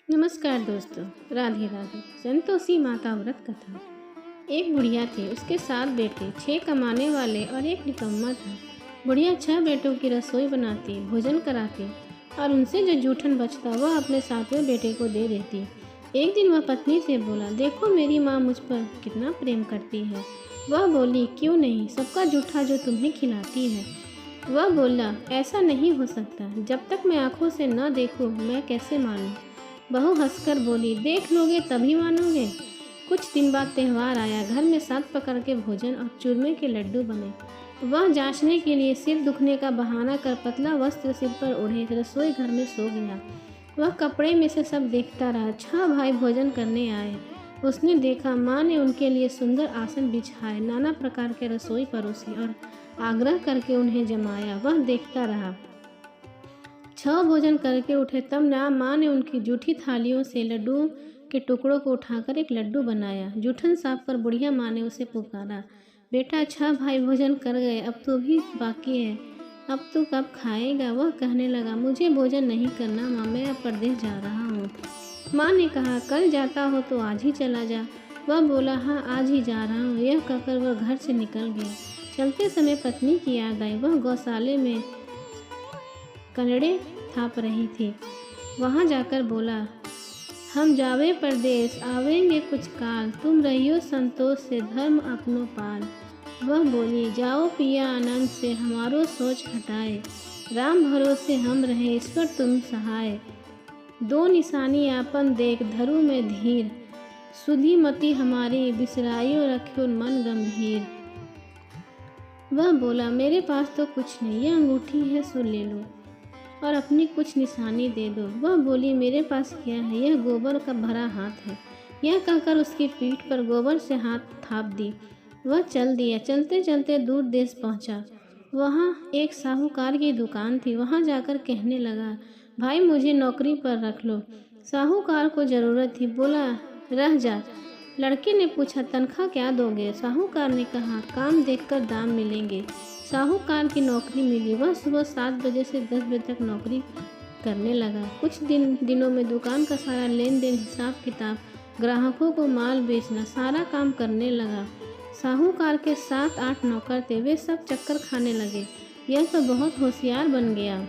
नमस्कार दोस्तों। राधे राधे। संतोषी माता व्रत कथा। एक बुढ़िया थी, उसके 7 बेटे, 6 कमाने वाले और एक निकम्मा था। बुढ़िया 6 बेटों की रसोई बनाती, भोजन कराती और उनसे जो जूठन बचता वह अपने 7वें बेटे को दे देती। एक दिन वह पत्नी से बोला, देखो मेरी माँ मुझ पर कितना प्रेम करती है। वह बोली, क्यों नहीं, सबका जूठा जो तुम्हें खिलाती है। वह बोला, ऐसा नहीं हो सकता, जब तक मैं आंखों से न देखूं मैं कैसे मानूं। बहू हंसकर बोली, देख लोगे तभी मानोगे। कुछ दिन बाद त्यौहार आया। घर में 7 प्रकार के भोजन और चूरमे के लड्डू बने। वह जांचने के लिए सिर दुखने का बहाना कर पतला वस्त्र सिर पर ओढ़े रसोई घर में सो गया। वह कपड़े में से सब देखता रहा। 6 भाई भोजन करने आए। उसने देखा माँ ने उनके लिए सुंदर आसन बिछाए, नाना प्रकार के रसोई परोसी और आग्रह करके उन्हें जमाया। वह देखता रहा। 6 भोजन करके उठे तब ना माँ ने उनकी जूठी थालियों से लड्डुओं के टुकड़ों को उठाकर एक लड्डू बनाया। जूठन साफ कर बुढ़िया माँ ने उसे पुकारा, बेटा 6 भाई भोजन कर गए, अब तो भी बाकी है, अब तू कब खाएगा। वह कहने लगा, मुझे भोजन नहीं करना माँ, मैं अब परदेश जा रहा हूँ। माँ ने कहा, कल जाता हो तो आज ही चला जा। वह बोला, हाँ आज ही जा रहा हूँ। यह कहकर वह घर से निकल गया। चलते समय पत्नी की याद आई। वह गौशाले में कनड़े थाप रही थी। वहां जाकर बोला, हम जावे परदेश, आवेंगे कुछ काल, तुम रहियो संतोष से धर्म अपनो पाल। वह बोली, जाओ पिया आनंद से, हमारो सोच हटाए, राम भरोसे हम रहे, ईश्वर तुम सहाय। 2 निशानी आपन देख, धरु में धीर, सुधी मति हमारी, बिसराइयो रखियो मन गंभीर। वह बोला, मेरे पास तो कुछ नहीं, यह अंगूठी है सो ले लो और अपनी कुछ निशानी दे दो। वह बोली, मेरे पास क्या है, यह गोबर का भरा हाथ है। यह कहकर उसकी पीठ पर गोबर से हाथ थाप दी। वह चल दिया। चलते चलते दूर देश पहुंचा। वहाँ एक साहूकार की दुकान थी। वहाँ जाकर कहने लगा, भाई मुझे नौकरी पर रख लो। साहूकार को ज़रूरत थी। बोला, रह जा। लड़के ने पूछा, तनख्वाह क्या दोगे। साहूकार ने कहा, काम देखकर दाम मिलेंगे। साहूकार की नौकरी मिली। वह सुबह 7 बजे से 10 बजे तक नौकरी करने लगा। कुछ दिनों में दुकान का सारा लेन देन, हिसाब किताब, ग्राहकों को माल बेचना, सारा काम करने लगा। साहूकार के 7-8 नौकर थे। वे सब चक्कर खाने लगे। यह तो बहुत होशियार बन गया।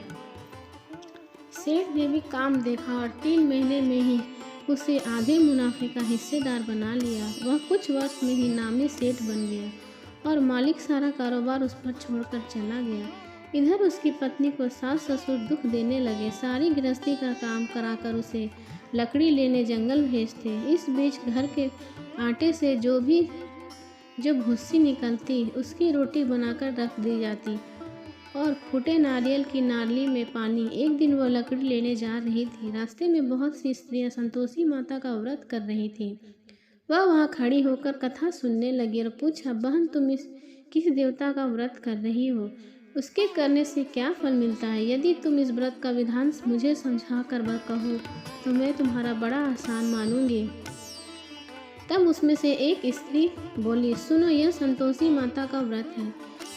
सेठ ने भी काम देखा और 3 महीने में ही उसे आधे मुनाफे का हिस्सेदार बना लिया। वह कुछ वर्ष में ही नामी सेठ बन गया और मालिक सारा कारोबार उस पर छोड़कर चला गया। इधर उसकी पत्नी को सास ससुर दुख देने लगे। सारी गृहस्थी का काम कराकर उसे लकड़ी लेने जंगल भेजते। इस बीच घर के आटे से जो भूसी निकलती उसकी रोटी बनाकर रख दी जाती और फूटे नारियल की नाली में पानी। एक दिन वह लकड़ी लेने जा रही थी। रास्ते में बहुत सी स्त्रियां संतोषी माता का व्रत कर रही थीं। वह वहाँ खड़ी होकर कथा सुनने लगी और पूछा, बहन तुम किस देवता का व्रत कर रही हो, उसके करने से क्या फल मिलता है। यदि तुम इस व्रत का विधान मुझे समझा कर कहो तो मैं तुम्हारा बड़ा आसान मानूंगी। तब उसमें से एक स्त्री बोली, सुनो, यह संतोषी माता का व्रत है।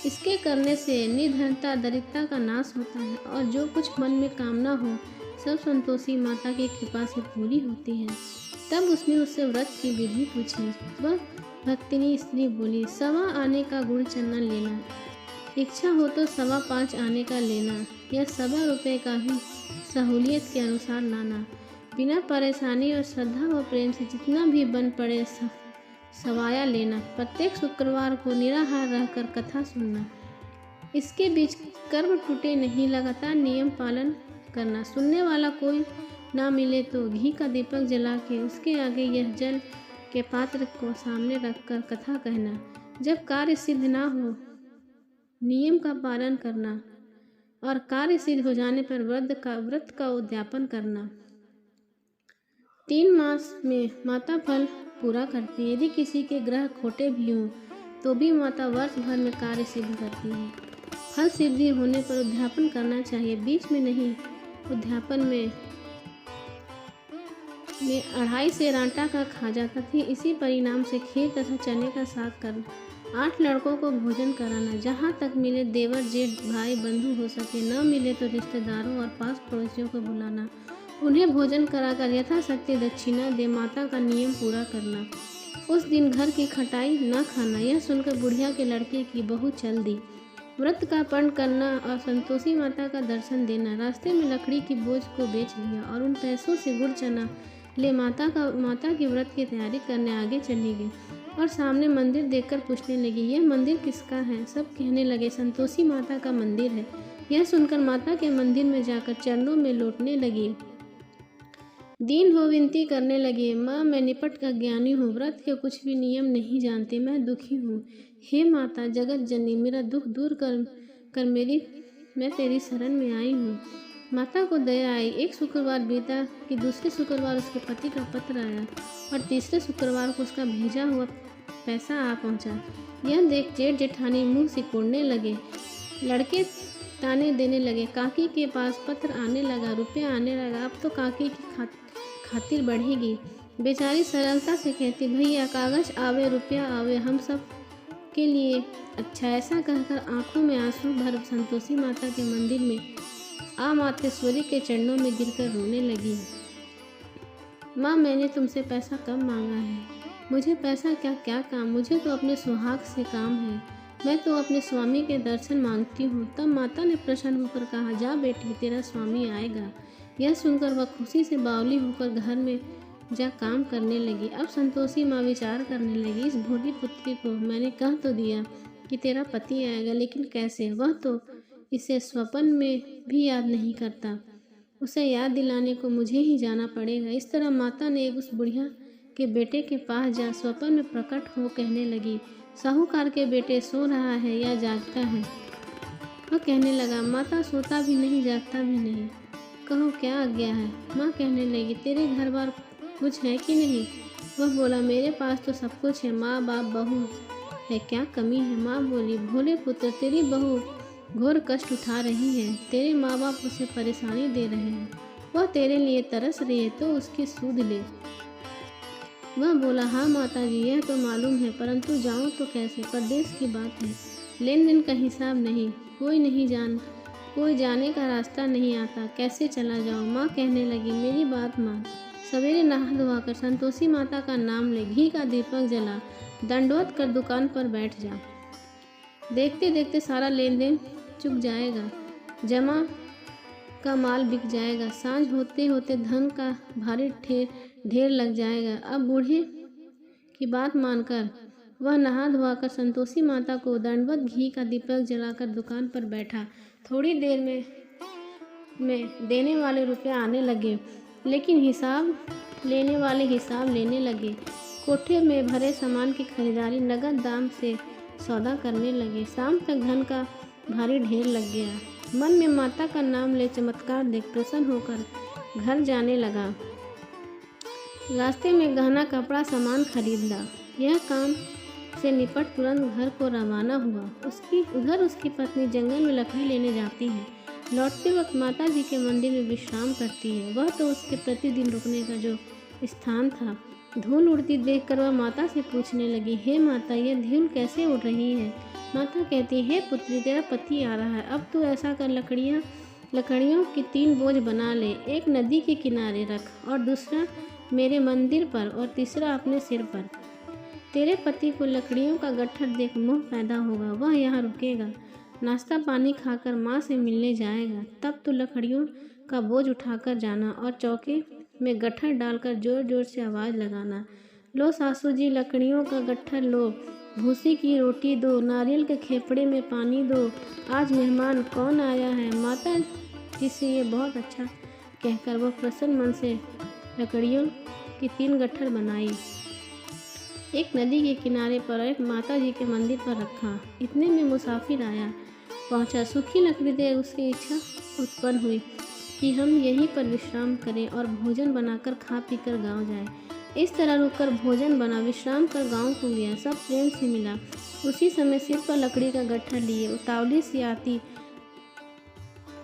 इसके करने से निर्धनता दरिद्रता का नाश होता है और जो कुछ मन में कामना हो सब संतोषी माता की कृपा से पूरी होती है। तब उसने उससे व्रत की विधि पूछी। वह भक्तिनी स्त्री बोली, 1.25 आने का गुड़ चंदन लेना, इच्छा हो तो 5.25 आने का लेना, या 1.25 रुपये का भी सहूलियत के अनुसार लाना, बिना परेशानी और श्रद्धा व प्रेम से जितना भी बन पड़े सवाया लेना। प्रत्येक शुक्रवार को निराहार रहकर कथा सुनना। इसके बीच कर्म टूटे नहीं, लगातार नियम पालन करना। सुनने वाला कोई ना मिले तो घी का दीपक जला के उसके आगे यह जल के पात्र को सामने रखकर कथा कहना। जब कार्य सिद्ध ना हो नियम का पालन करना और कार्य सिद्ध हो जाने पर व्रत का उद्यापन करना। 3 मास में माता फल पूरा करती है। यदि किसी के ग्रह खोटे भी हों तो भी माता वर्ष भर में कार्य सिद्ध करती है। फल सिद्धि होने पर उद्यापन करना चाहिए, बीच में नहीं। उद्यापन में 2.5 सेर आटा का खा जाता थी। इसी परिणाम से खीर तथा चने का साग करना। 8 लड़कों को भोजन कराना। जहाँ तक मिले देवर जेठ भाई बंधु हो सके, न मिले तो रिश्तेदारों और पास पड़ोसियों को बुलाना। उन्हें भोजन कराकर यथाशक्ति दक्षिणा दे, माता का नियम पूरा करना। उस दिन घर की खटाई न खाना। यह सुनकर बुढ़िया के लड़के की बहू चल दी। व्रत का पारण करना और संतोषी माता का दर्शन देना। रास्ते में लकड़ी की बोझ को बेच दिया और उन पैसों से गुड़ चना ले माता के व्रत की तैयारी करने आगे चली गई और सामने मंदिर देखकर पूछने लगी, यह मंदिर किसका है? सब कहने लगे, संतोषी माता का मंदिर है। यह सुनकर माता के मंदिर में जाकर चरणों में लौटने लगी। दीन हो विनती करने लगी, माँ मैं निपट का ज्ञानी हूँ, व्रत के कुछ भी नियम नहीं जानती, मैं दुखी हूँ। हे माता जगत जननी, मेरा दुख दूर कर मैं तेरी शरण में आई हूँ। माता को दया आई। एक शुक्रवार बीता कि दूसरे शुक्रवार उसके पति का पत्र आया और तीसरे शुक्रवार को उसका भेजा हुआ पैसा आ पहुँचा। यह देख जेठ जेठानी मुँह सिकोड़ने लगे। लड़के ताने देने लगे, काकी के पास पत्र आने लगा, रुपया आने लगा, अब तो काकी की खातिर बढ़ेगी। बेचारी सरलता से कहती, भैया कागज आवे रुपया आवे, हम सब के लिए अच्छा। ऐसा कहकर आंखों में आंसू भर संतोषी माता के मंदिर में मातेश्वरी के चरणों में गिरकर रोने लगी। माँ मैंने तुमसे पैसा कब मांगा है? मुझे पैसा क्या काम, मुझे तो अपने सुहाग से काम है। मैं तो अपने स्वामी के दर्शन मांगती हूँ। तब माता ने प्रसन्न होकर कहा, जा बेटी तेरा स्वामी आएगा। यह सुनकर वह खुशी से बावली होकर घर में जा काम करने लगी। अब संतोषी माँ विचार करने लगी, इस भोली पुत्री को मैंने कह तो दिया कि तेरा पति आएगा, लेकिन कैसे? वह तो इसे स्वप्न में भी याद नहीं करता। उसे याद दिलाने को मुझे ही जाना पड़ेगा। इस तरह माता ने उस बुढ़िया के बेटे के पास जा स्वप्न में प्रकट हो कहने लगी, साहूकार के बेटे सो रहा है या जागता है? वह कहने लगा, माता सोता भी नहीं जागता भी नहीं, कहो क्या आज्ञा है? माँ कहने लगी, तेरे घर बार कुछ है कि नहीं? वह बोला, मेरे पास तो सब कुछ है, माँ बाप बहू है, क्या कमी है? माँ बोली, भोले पुत्र तेरी बहू घोर कष्ट उठा रही है, तेरे माँ बाप उसे परेशानी दे रहे हैं, वह तेरे लिए तरस रही है तो उसकी सूद ले। वह बोला, हाँ माता जी यह तो मालूम है, परंतु जाऊँ तो कैसे? परदेश की बात है, लेन देन का हिसाब नहीं, कोई जाने का रास्ता नहीं आता, कैसे चला जाऊँ? माँ कहने लगी, मेरी बात मान, सवेरे नहा धोआकर संतोषी माता का नाम ले, घी का दीपक जला, दंडवत कर दुकान पर बैठ जा। देखते देखते सारा लेन देन चुक जाएगा, जमा का माल बिक जाएगा, सांझ होते होते धन का भारी ढेर लग जाएगा। अब बूढ़े की बात मानकर वह नहा धोआकर संतोषी माता को दंडवत घी का दीपक जलाकर दुकान पर बैठा। थोड़ी देर में देने वाले रुपए आने लगे, लेकिन हिसाब लेने वाले हिसाब लेने लगे। कोठे में भरे सामान की खरीदारी नगद दाम से सौदा करने लगे। शाम तक धन का भारी ढेर लग गया। मन में माता का नाम ले चमत्कार देख प्रसन्न होकर घर जाने लगा। रास्ते में गहना कपड़ा सामान खरीदा। यह काम से निपट तुरंत घर को रवाना हुआ। उधर उसकी पत्नी जंगल में लकड़ी लेने जाती है। लौटते वक्त माता जी के मंदिर में विश्राम करती है। वह तो उसके प्रतिदिन रुकने का जो स्थान था। धूल उड़ती देखकर वह माता से पूछने लगी, हे माता यह धूल कैसे उड़ रही है? माता कहती, हे पुत्री तेरा पति आ रहा है, अब तू ऐसा कर लकड़ियों की 3 बोझ बना ले, एक नदी के किनारे रख और दूसरा मेरे मंदिर पर और तीसरा अपने सिर पर। तेरे पति को लकड़ियों का गट्ठर देख मोह पैदा होगा, वह यहाँ रुकेगा, नाश्ता पानी खाकर माँ से मिलने जाएगा। तब तो लकड़ियों का बोझ उठाकर जाना और चौके में गट्ठर डालकर जोर जोर से आवाज़ लगाना, लो सासू जी लकड़ियों का गट्ठर लो, भूसी की रोटी दो, नारियल के खेपड़े में पानी दो, आज मेहमान कौन आया है? माता जी से ये बहुत अच्छा कहकर वह प्रसन्न मन से लकड़ियों की 3 गट्ठर बनाई, एक नदी के किनारे पर एक माता जी के मंदिर पर रखा। इतने में मुसाफिर आया पहुंचा। सूखी लकड़ी देख उसकी इच्छा उत्पन्न हुई कि हम यहीं पर विश्राम करें और भोजन बनाकर खा पी कर गाँव जाए। इस तरह रुककर भोजन बना, विश्राम कर गांव को गया। सब प्रेम से मिला। उसी समय सिर पर लकड़ी का गट्ठर लिए उतावली सी आती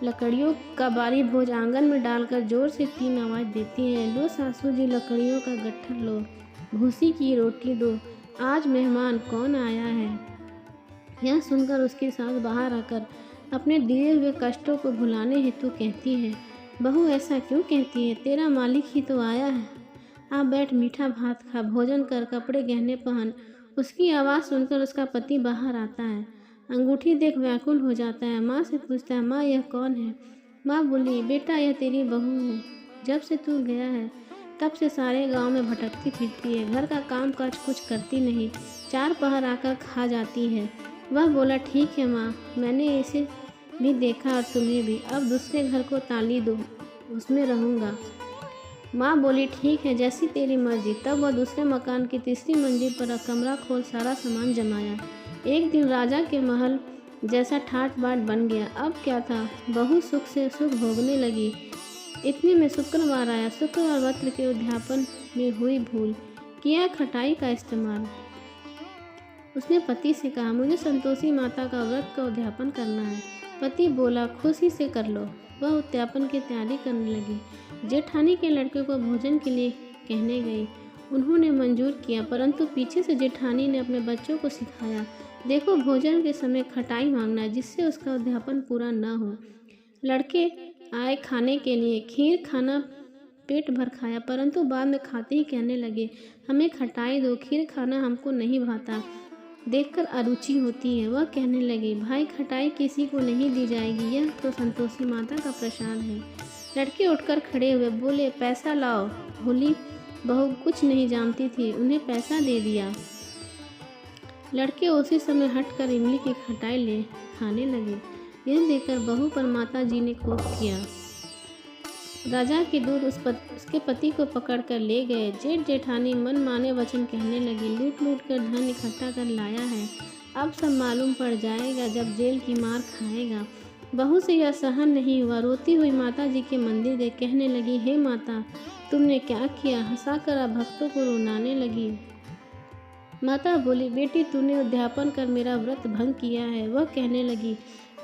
लकड़ियों का बारी भोज आंगन में डालकर जोर से 3 आवाज़ देती है, लो सासू जी लकड़ियों का गट्ठर लो, भूसी की रोटी दो, आज मेहमान कौन आया है? यह सुनकर उसकी सास बाहर आकर अपने दिए हुए कष्टों को भुलाने हेतु कहती है, बहू ऐसा क्यों कहती है? तेरा मालिक ही तो आया है। आ बैठ, मीठा भात खा, भोजन कर, कपड़े गहने पहन। उसकी आवाज़ सुनकर उसका पति बाहर आता है। अंगूठी देख व्याकुल हो जाता है। माँ से पूछता है, माँ यह कौन है? माँ बोली, बेटा यह तेरी बहू है। जब से तू गया है तब से सारे गांव में भटकती फिरती है। घर का काम काज कुछ करती नहीं, 4 पहर आकर खा जाती है। वह बोला, ठीक है माँ, मैंने इसे भी देखा और तुम्हें भी। अब दूसरे घर को ताली दो, उसमें रहूँगा। माँ बोली, ठीक है, जैसी तेरी मर्जी। तब वह दूसरे मकान की तीसरी मंजिल पर कमरा खोल सारा सामान जमाया। एक दिन राजा के महल जैसा ठाट बाट बन गया। अब क्या था, बहू सुख से सुख भोगने लगी। इतने में शुक्रवार आया। शुक्रवार व्रत के उद्यापन में हुई भूल, किया खटाई का इस्तेमाल। उसने पति से कहा, मुझे संतोषी माता का व्रत का उद्यापन करना है। पति बोला, खुशी से कर लो। वह उद्यापन की तैयारी करने लगी। जेठानी के लड़के को भोजन के लिए कहने गई। उन्होंने मंजूर किया, परंतु पीछे से जेठानी ने अपने बच्चों को सिखाया, देखो भोजन के समय खटाई मांगना, जिससे उसका उद्यापन पूरा न हो। लड़के आए खाने के लिए। खीर खाना पेट भर खाया, परंतु बाद में खाते ही कहने लगे, हमें खटाई दो, खीर खाना हमको नहीं भाता, देखकर अरुचि होती है। वह कहने लगे, भाई खटाई किसी को नहीं दी जाएगी, यह तो संतोषी माता का प्रसाद है। लड़के उठकर खड़े हुए, बोले, पैसा लाओ। भोली बहू कुछ नहीं जानती थी, उन्हें पैसा दे दिया। लड़के उसी समय हटकर इमली की खटाई ले खाने लगे। यह देखकर बहू पर माता जी ने कोप किया। राजा के दूत उसके पति को पकड़कर ले गए। जेठ जेठानी मन माने वचन कहने लगी, लूट लूट कर धन इकट्ठा कर लाया है, अब सब मालूम पड़ जाएगा जब जेल की मार खाएगा। बहू से यह सहन नहीं हुआ। रोती हुई माता जी के मंदिर गई। कहने लगी, हे माता, तुमने क्या किया? हंसाकर अब भक्तों को रुलाने लगी। माता बोली, बेटी, तूने उद्यापन कर मेरा व्रत भंग किया है। वह कहने लगी,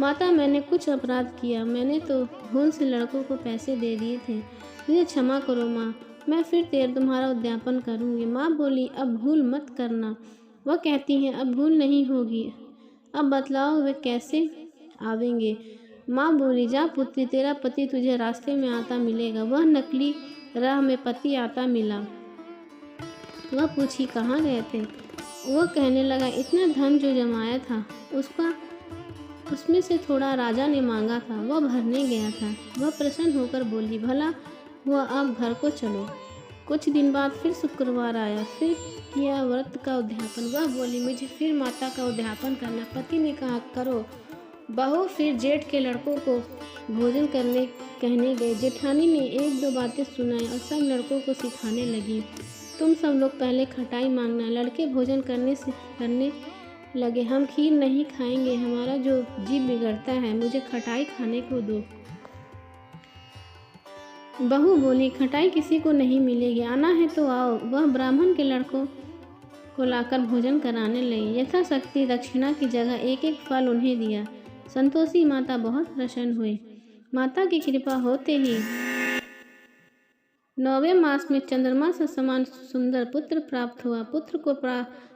माता, मैंने कुछ अपराध किया, मैंने तो भूल से लड़कों को पैसे दे दिए थे, मुझे क्षमा करो माँ, मैं फिर तुम्हारा उद्यापन करूँगी। माँ बोली, अब भूल मत करना। वह कहती है, अब भूल नहीं होगी, अब बतलाओ वे कैसे आवेंगे। माँ बोली, जा पुत्री, तेरा पति तुझे रास्ते में आता मिलेगा। वह नकली राह में पति आता मिला। वह पूछी, कहाँ गए थे? वह कहने लगा, इतना धन जो जमाया था उसमें से थोड़ा राजा ने मांगा था, वह भरने गया था। वह प्रसन्न होकर बोली, भला हुआ, अब घर को चलो। कुछ दिन बाद फिर शुक्रवार आया। फिर किया व्रत का उद्यापन। वह बोली, मुझे फिर माता का उद्यापन करना। पति ने कहा, करो। बहू फिर जेठ के लड़कों को भोजन करने कहने गए। जेठानी ने 1-2 बातें सुनाई और सब लड़कों को सिखाने लगी, तुम सब लोग पहले खटाई मांगना। लड़के भोजन करने लगे, हम खीर नहीं खाएंगे, हमारा जो जीव बिगड़ता है, मुझे खटाई खाने को दो। बहू बोली, खटाई किसी को नहीं मिलेगी, आना है तो आओ। वह ब्राह्मण के लड़कों को लाकर भोजन कराने लगी। यथाशक्ति दक्षिणा की जगह एक एक फल उन्हें दिया। संतोषी माता बहुत प्रसन्न हुई। माता की कृपा होते ही 9वें मास में चंद्रमा से समान सुंदर पुत्र प्राप्त हुआ। पुत्र को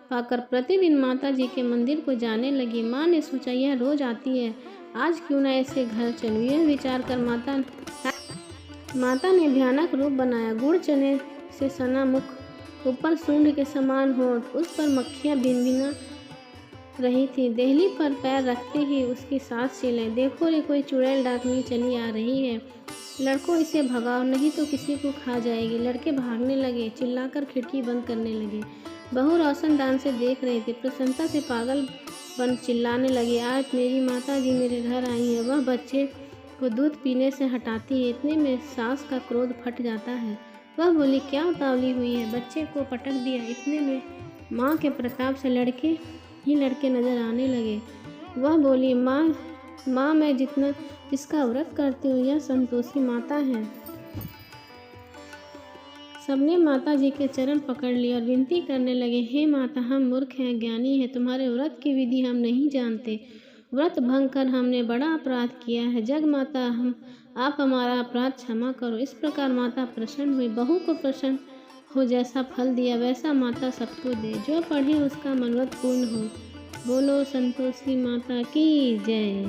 पाकर प्रतिदिन माता जी के मंदिर को जाने लगी। माँ ने सोचा, यह रोज आती है, आज क्यों ना इसके घर चलूं। यह विचार कर माता ने भयानक रूप बनाया। गुड़ चने से सना मुख, ऊपर सूंड के समान होंठ, उस पर मक्खियाँ भिनभिना रही थी। देहली पर पैर रखते ही उसकी सांस छिले। देखो रे, कोई चुड़ैल डाकनी चली आ रही है, लड़कों इसे भगाओ, नहीं तो किसी को खा जाएगी। लड़के भागने लगे, चिल्लाकर खिड़की बंद करने लगे। बहू रोशनदान से देख रही थी, प्रसन्नता से पागल बन चिल्लाने लगी, आज मेरी माता जी मेरे घर आई है। वह बच्चे को दूध पीने से हटाती है। इतने में सास का क्रोध फट जाता है। वह बोली, क्या उतावली हुई है? बच्चे को पटक दिया। इतने में माँ के प्रताप से लड़के ही लड़के नजर आने लगे। वह बोली, माँ मैं जिसका व्रत करती हूँ, यह संतोषी माता है। सबने माता जी के चरण पकड़ लिए और विनती करने लगे, हे माता, हम मूर्ख हैं, ज्ञानी हैं, तुम्हारे व्रत की विधि हम नहीं जानते। व्रत भंग कर हमने बड़ा अपराध किया है। जग माता, आप हमारा अपराध क्षमा करो। इस प्रकार माता प्रसन्न हुई। बहू को प्रसन्न हो जैसा फल दिया वैसा माता सबको दे। जो पढ़े उसका मनोरथ पूर्ण हो। बोलो संतोषी माता की जय।